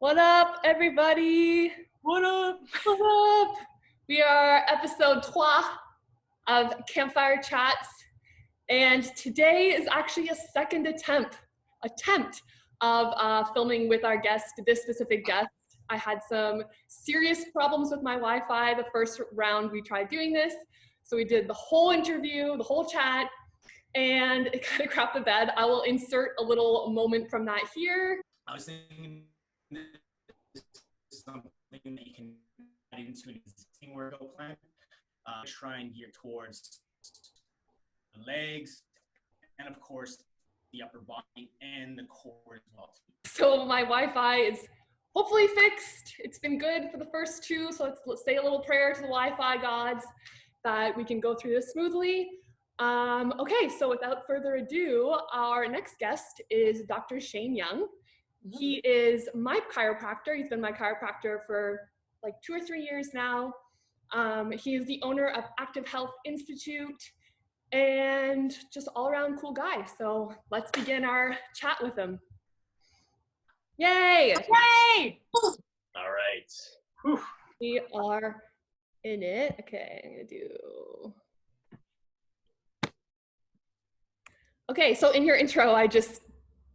What up, everybody? What up? What up? We are episode 3 of Campfire Chats, and today is actually a second attempt of filming with our guest, this specific guest. I had some serious problems with my Wi-Fi the first round we tried doing this, so we did the whole interview, the whole chat, and it kind of crapped the bed. I will insert a little moment from that here. I was thinking this is something that you can add into an existing workout plan. Try and gear towards the legs and, of course, the upper body and the core as well. So my Wi-Fi is hopefully fixed. It's been good for the first two, so let's say a little prayer to the Wi-Fi gods that we can go through this smoothly. Okay, so without further ado, our next guest is Dr. Shayne Young. He is my chiropractor. He's been my chiropractor for like 2 or 3 years now. He is the owner of Active Health Institute and just all around cool guy. So let's begin our chat with him. Yay! Yay! All right. Whew. We are in it. Okay, I'm gonna do. Okay, so in your intro, I just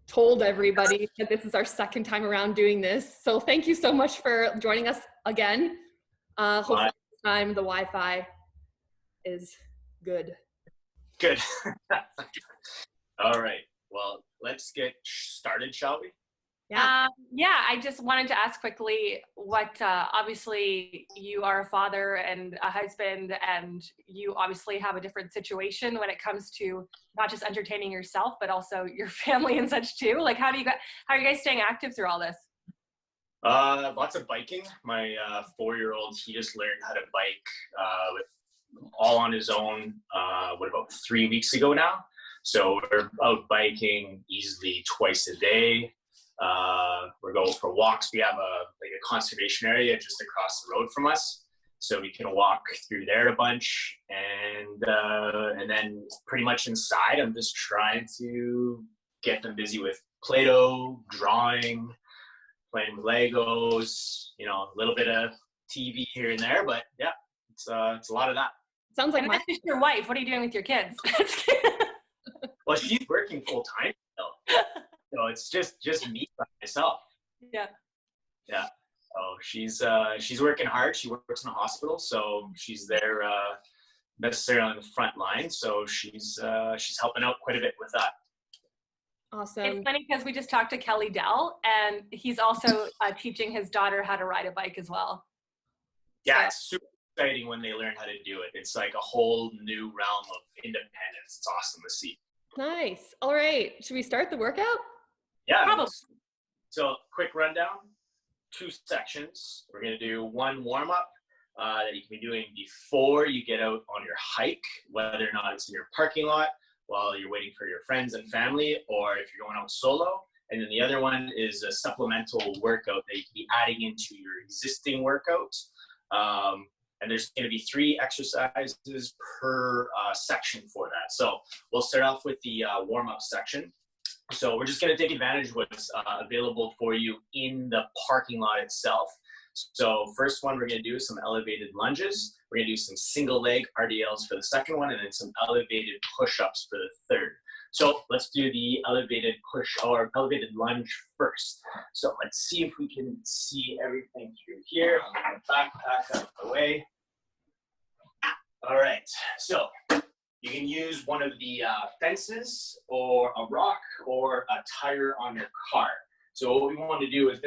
told everybody that this is our second time around doing this. So thank you so much for joining us again. Hopefully this time the Wi-Fi is good. Good. All right. Well, let's get started, shall we? Yeah. I just wanted to ask quickly what, obviously you are a father and a husband, and you obviously have a different situation when it comes to not just entertaining yourself, but also your family and such too. Like, how are you guys staying active through all this? Lots of biking. My 4-year-old, he just learned how to bike with all on his own, about 3 weeks ago now. So we're out biking easily twice a day. We're going for walks. We have a conservation area just across the road from us, so we can walk through there a bunch, and then pretty much inside I'm just trying to get them busy with Play-Doh, drawing, playing with Legos, a little bit of TV here and there, but yeah, it's a lot of that. Sounds like that's just your wife. What are you doing with your kids? Well, she's working full time still. So it's just me by myself. Yeah. Yeah. So she's working hard. She works in a hospital, so she's there necessarily on the front line. So she's helping out quite a bit with that. Awesome. It's funny because we just talked to Kelly Dell, and he's also teaching his daughter how to ride a bike as well. Yeah, so. It's super exciting when they learn how to do it. It's like a whole new realm of independence. It's awesome to see. Nice. All right. Should we start the workout? Yeah. Probably. So quick rundown, 2 sections. We're going to do one warm up that you can be doing before you get out on your hike, whether or not it's in your parking lot while you're waiting for your friends and family, or if you're going out solo. And then the other one is a supplemental workout that you can be adding into your existing workout. And there's going to be 3 exercises per section for that. So we'll start off with the warm-up section. So we're just going to take advantage of what's available for you in the parking lot itself. So first one we're going to do is some elevated lunges. We're going to do some single leg RDLs for the second one, and then some elevated push-ups for the third. So let's do the elevated elevated lunge first. So let's see if we can see everything through here. Backpack out of the way. All right, so you can use one of the fences or a rock or a tire on your car. So what we want to do with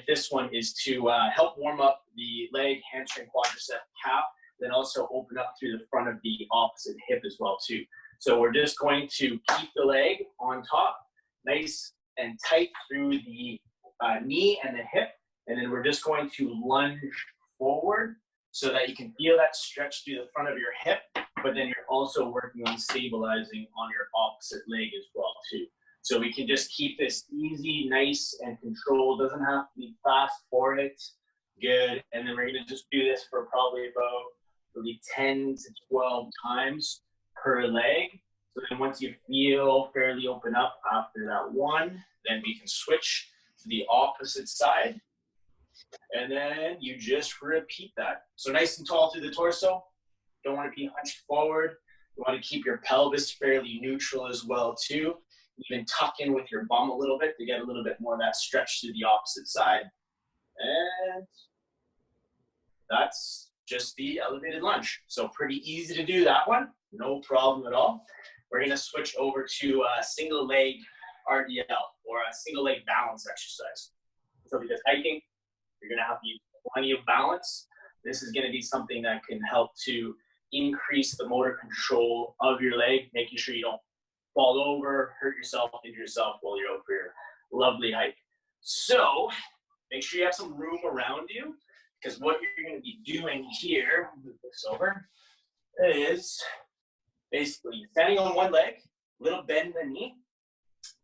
this one is to help warm up the leg, hamstring, quadricep, calf, then also open up through the front of the opposite hip as well too. So we're just going to keep the leg on top, nice and tight through the knee and the hip, and then we're just going to lunge forward so that you can feel that stretch through the front of your hip, but then you're also working on stabilizing on your opposite leg as well too. So we can just keep this easy, nice, and controlled. Doesn't have to be fast for it. Good. And then we're going to just do this for probably about maybe 10 to 12 times per leg. So then once you feel fairly open up after that one, then we can switch to the opposite side. And then you just repeat that. So nice and tall through the torso. Don't want to be hunched forward. You want to keep your pelvis fairly neutral as well too. Even tuck in with your bum a little bit to get a little bit more of that stretch to the opposite side. And that's just the elevated lunge. So pretty easy to do that one. No problem at all. We're going to switch over to a single leg RDL, or a single leg balance exercise. So because hiking, you're going to have to use plenty of balance. This is going to be something that can help to increase the motor control of your leg, making sure you don't fall over, hurt yourself, injure yourself while you're out for your lovely hike. So make sure you have some room around you, because what you're going to be doing here, move this over, is basically standing on one leg, little bend in the knee,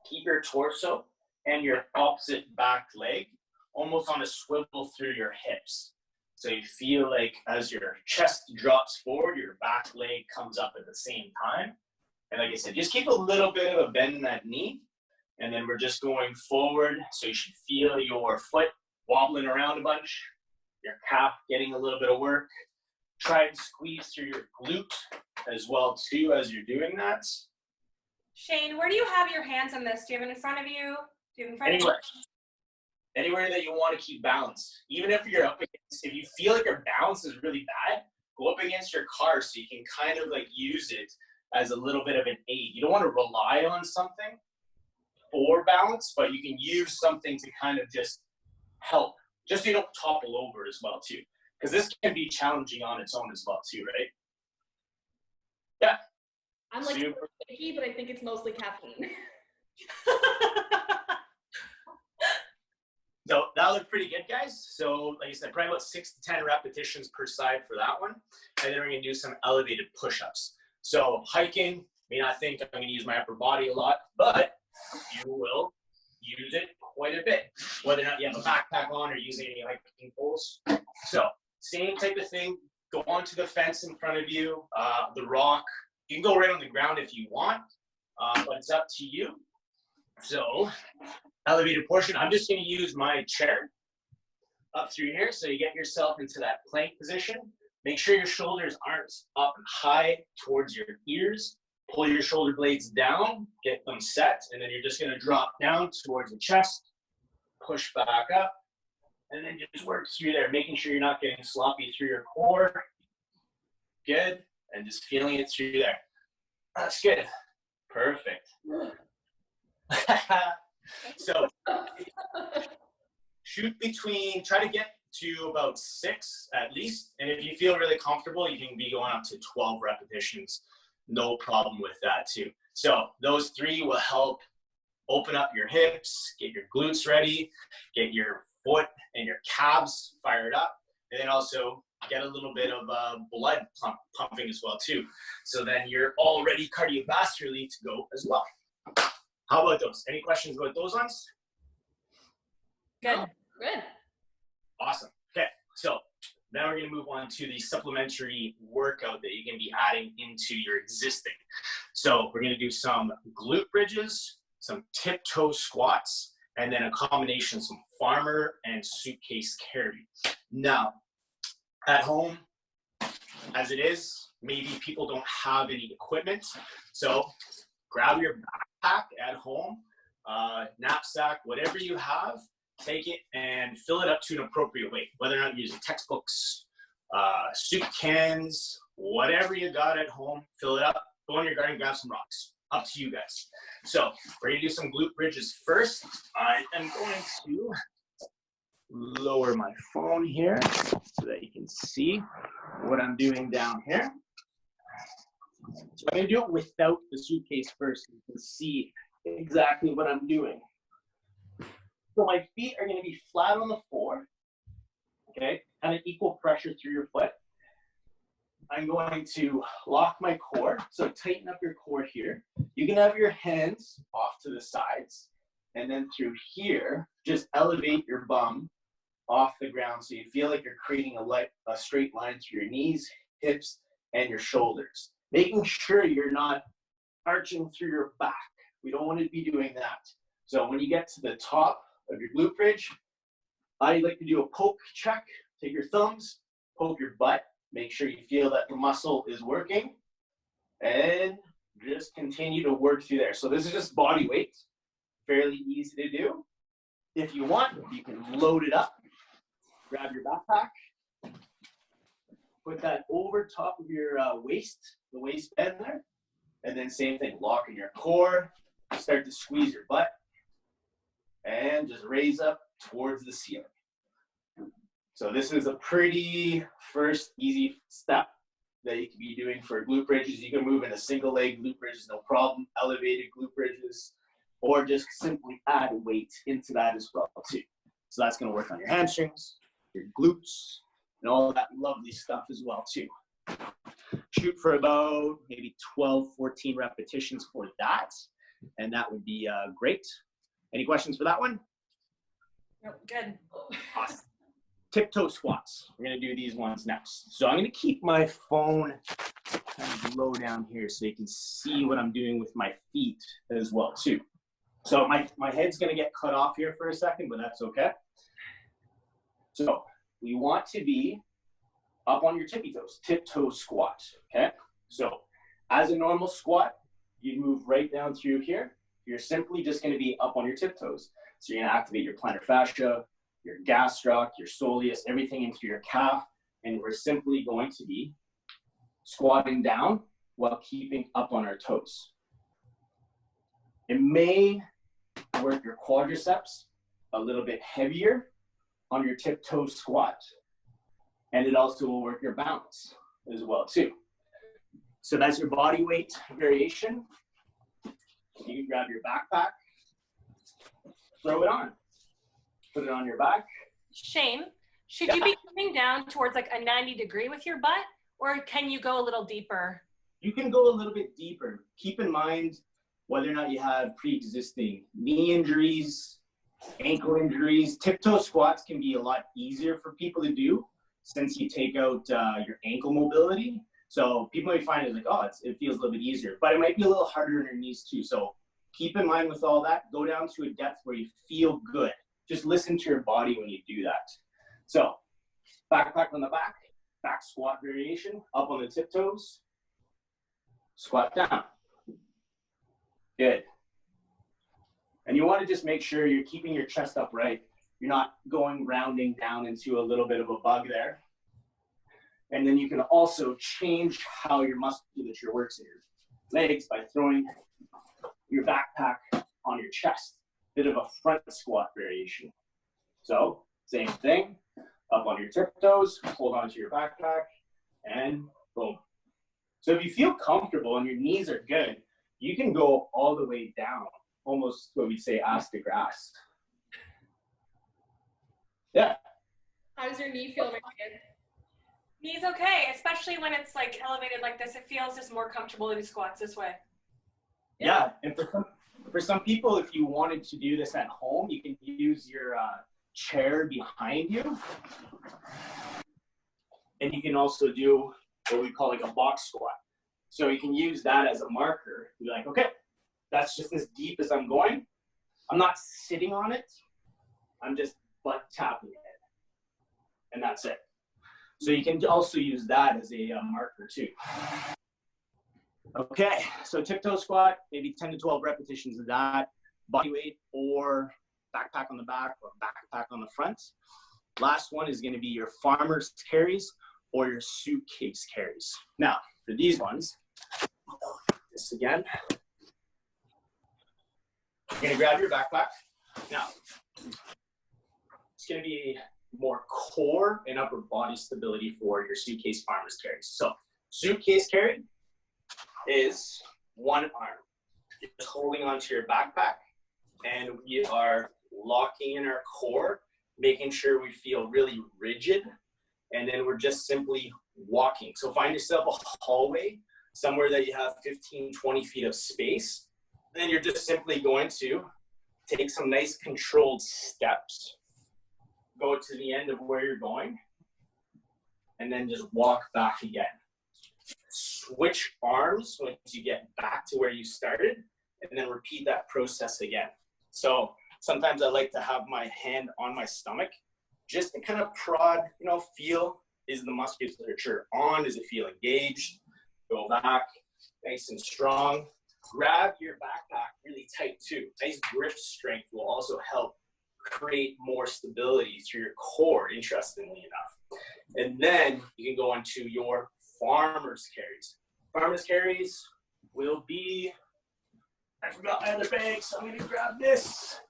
keep your torso and your opposite back leg almost on a swivel through your hips. So you feel like as your chest drops forward, your back leg comes up at the same time. And like I said, just keep a little bit of a bend in that knee. And then we're just going forward. So you should feel your foot wobbling around a bunch, your calf getting a little bit of work. Try and squeeze through your glute as well too as you're doing that. Shayne, where do you have your hands on this? Do you have it in front of you? Do you have it in front Anywhere. of you? Anywhere that you want to keep balance. Even if you're up against, if you feel like your balance is really bad, go up against your car so you can kind of like use it as a little bit of an aid. You don't want to rely on something for balance, but you can use something to kind of just help, just so you don't topple over as well too. Because this can be challenging on its own as well too, right? Yeah. I'm like shaky, but I think it's mostly caffeine. So that looked pretty good, guys. So like I said, probably about 6 to 10 repetitions per side for that one. And then we're gonna do some elevated push-ups. So hiking, may not think I'm gonna use my upper body a lot, but you will use it quite a bit, whether or not you have a backpack on or using any hiking poles. So same type of thing, go onto the fence in front of you, the rock. You can go right on the ground if you want, but it's up to you. So elevated portion, I'm just gonna use my chair up through here. So you get yourself into that plank position. Make sure your shoulders aren't up high towards your ears. Pull your shoulder blades down, get them set, and then you're just gonna drop down towards the chest, push back up, and then just work through there, making sure you're not getting sloppy through your core. Good, and just feeling it through there. That's good, perfect. So shoot between, try to get to about 6 at least, and if you feel really comfortable, you can be going up to 12 repetitions. No problem with that too. So those 3 will help open up your hips, get your glutes ready, get your foot and your calves fired up, and then also get a little bit of blood pumping as well too. So then you're all ready cardiovascularly to go as well. How about those? Any questions about those ones? Good. Oh, good. Awesome. Okay, so now we're going to move on to the supplementary workout that you can be adding into your existing. So we're going to do some glute bridges, some tiptoe squats, and then a combination of some farmer and suitcase carry. Now, at home, as it is, maybe people don't have any equipment. So grab your backpack at home, knapsack, whatever you have, take it and fill it up to an appropriate weight, whether or not you're using textbooks, soup cans, whatever you got at home, fill it up, go in your garden, grab some rocks. Up to you guys. So we're gonna do some glute bridges first. I am going to lower my phone here so that you can see what I'm doing down here. So I'm gonna do it without the suitcase first so you can see exactly what I'm doing. So my feet are gonna be flat on the floor, okay? Kind of equal pressure through your foot. I'm going to lock my core, so tighten up your core here. You can have your hands off to the sides, and then through here, just elevate your bum off the ground so you feel like you're creating a straight line through your knees, hips, and your shoulders. Making sure you're not arching through your back. We don't want to be doing that. So when you get to the top of your glute bridge, I like to do a poke check. Take your thumbs, poke your butt, make sure you feel that the muscle is working, and just continue to work through there. So this is just body weight, fairly easy to do. If you want, you can load it up, grab your backpack, put that over top of your waist, the waistband there, and then same thing, lock in your core, start to squeeze your butt, and just raise up towards the ceiling. So this is a pretty first easy step that you can be doing for glute bridges. You can move in a single leg glute bridges, no problem, elevated glute bridges, or just simply add weight into that as well too. So that's gonna work on your hamstrings, your glutes, and all that lovely stuff as well too. Shoot for about maybe 12, 14 repetitions for that, and that would be great. Any questions for that one? Nope, good. Awesome. Tiptoe squats. We're gonna do these ones next. So I'm gonna keep my phone kind of low down here so you can see what I'm doing with my feet as well too. So my head's gonna get cut off here for a second, but that's okay. So we want to be up on your tippy toes, tiptoe squat, okay? So as a normal squat, you move right down through here. You're simply just gonna be up on your tiptoes. So you're gonna activate your plantar fascia, your gastroc, your soleus, everything into your calf, and we're simply going to be squatting down while keeping up on our toes. It may work your quadriceps a little bit heavier on your tiptoe squat, and it also will work your balance as well too. So that's your body weight variation. You can grab your backpack, throw it on, put it on your back. Shayne, should you be coming down towards like a 90-degree with your butt, or can you go a little deeper? You can go a little bit deeper. Keep in mind whether or not you have pre-existing knee injuries, ankle injuries. Tiptoe squats can be a lot easier for people to do since you take out your ankle mobility. So people may find it like, oh, it feels a little bit easier, but it might be a little harder on your knees too. So keep in mind with all that, go down to a depth where you feel good. Just listen to your body when you do that. So backpack on the back squat variation, up on the tiptoes, squat down. Good. And you want to just make sure you're keeping your chest upright. You're not going rounding down into a little bit of a bug there. And then you can also change how your musculature works in your legs by throwing your backpack on your chest. Bit of a front squat variation. So same thing, up on your tiptoes, hold on to your backpack, and boom. So if you feel comfortable and your knees are good, you can go all the way down, almost what we say ass to grass. Yeah. How does your knee feel, Megan? Knee's okay, especially when it's like elevated like this. It feels just more comfortable to do squats this way. Yeah, and for some people, if you wanted to do this at home, you can use your chair behind you. And you can also do what we call like a box squat. So you can use that as a marker. Be like, okay, that's just as deep as I'm going. I'm not sitting on it. I'm just butt tapping it. And that's it. So you can also use that as a marker too. Okay, so tiptoe squat, maybe 10 to 12 repetitions of that. Body weight or backpack on the back or backpack on the front. Last one is going to be your farmer's carries or your suitcase carries. Now, for these ones, this again. You're going to grab your backpack. Now, it's going to be more core and upper body stability for your suitcase farmer's carries. So, suitcase carry is one arm. You're just holding onto your backpack, and we are locking in our core, making sure we feel really rigid, and then we're just simply walking. So find yourself a hallway, somewhere that you have 15, 20 feet of space, and then you're just simply going to take some nice controlled steps, go to the end of where you're going, and then just walk back again. Switch arms once you get back to where you started, and then repeat that process again. So sometimes I like to have my hand on my stomach just to kind of prod, feel, is the musculature on? Does it feel engaged? Go back, nice and strong. Grab your backpack really tight too. Nice grip strength will also help create more stability through your core, interestingly enough. And then you can go into your farmer's carries. Farmer's carries will be, I forgot my other bag, so I'm gonna grab this.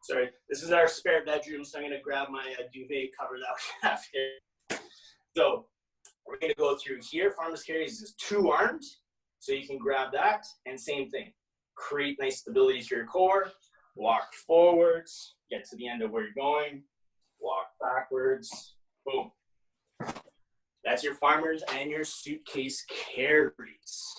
Sorry, this is our spare bedroom, so I'm gonna grab my duvet cover that we have here. So we're gonna go through here. Farmer's carries is 2 arms, so you can grab that, and same thing. Create nice stability to your core, walk forwards, get to the end of where you're going, walk backwards, boom. That's your farmer's and your suitcase carries.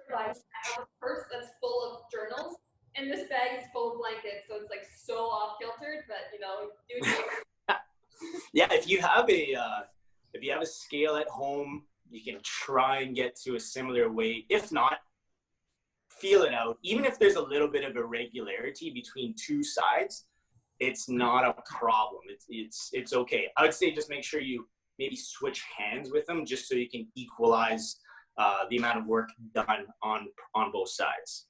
Guys, I have a purse that's full of journals, and this bag is full of blankets, so it's like so off kiltered, but do it. Yeah, if you have a scale at home, you can try and get to a similar weight. If not, feel it out. Even if there's a little bit of irregularity between 2 sides, it's not a problem. It's okay. I would say just make sure you maybe switch hands with them, just so you can equalize the amount of work done on both sides.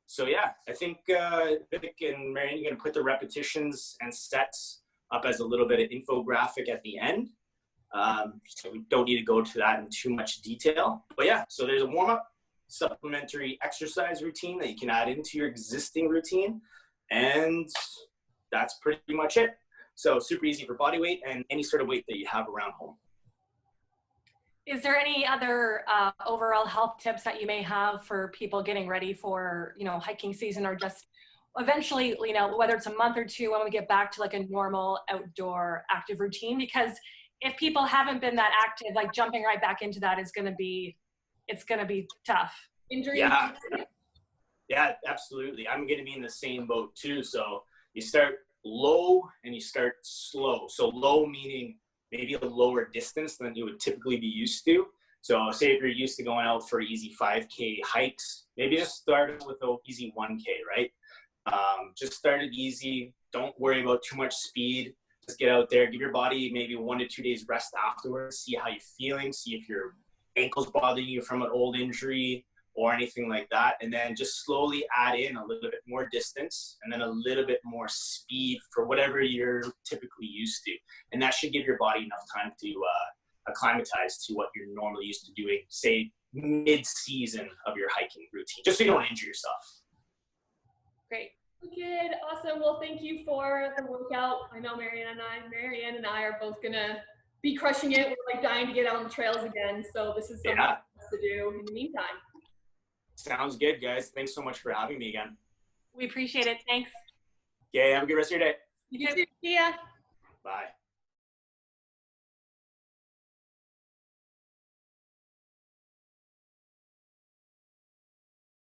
So yeah, I think Vic and Marion, you're gonna put the repetitions and sets up as a little bit of infographic at the end. So we don't need to go to that in too much detail. But yeah, so there's a warm-up, supplementary exercise routine that you can add into your existing routine, and that's pretty much it. So super easy for body weight and any sort of weight that you have around home. Is there any other overall health tips that you may have for people getting ready for, hiking season, or just eventually, whether it's a month or 2 when we get back to like a normal outdoor active routine? Because if people haven't been that active, like jumping right back into that is going to be tough. Injury. Yeah, absolutely. I'm going to be in the same boat too. So you start low and you start slow. So low meaning maybe a lower distance than you would typically be used to. So say if you're used to going out for easy 5K hikes, maybe just start with an easy 1K, right? Just start it easy. Don't worry about too much speed. Just get out there, give your body maybe 1 to 2 days rest afterwards, see how you're feeling, see if your ankle's bothering you from an old injury or anything like that. And then just slowly add in a little bit more distance and then a little bit more speed for whatever you're typically used to. And that should give your body enough time to acclimatize to what you're normally used to doing, say mid-season of your hiking routine, just so you don't injure yourself. Great. Good, awesome. Well, thank you for the workout. I know Marianne and I are both gonna be crushing it. We're like dying to get out on the trails again. So this is something to do in the meantime. Sounds good, guys. Thanks so much for having me again. We appreciate it. Thanks. Okay, have a good rest of your day. You too. See ya. Bye.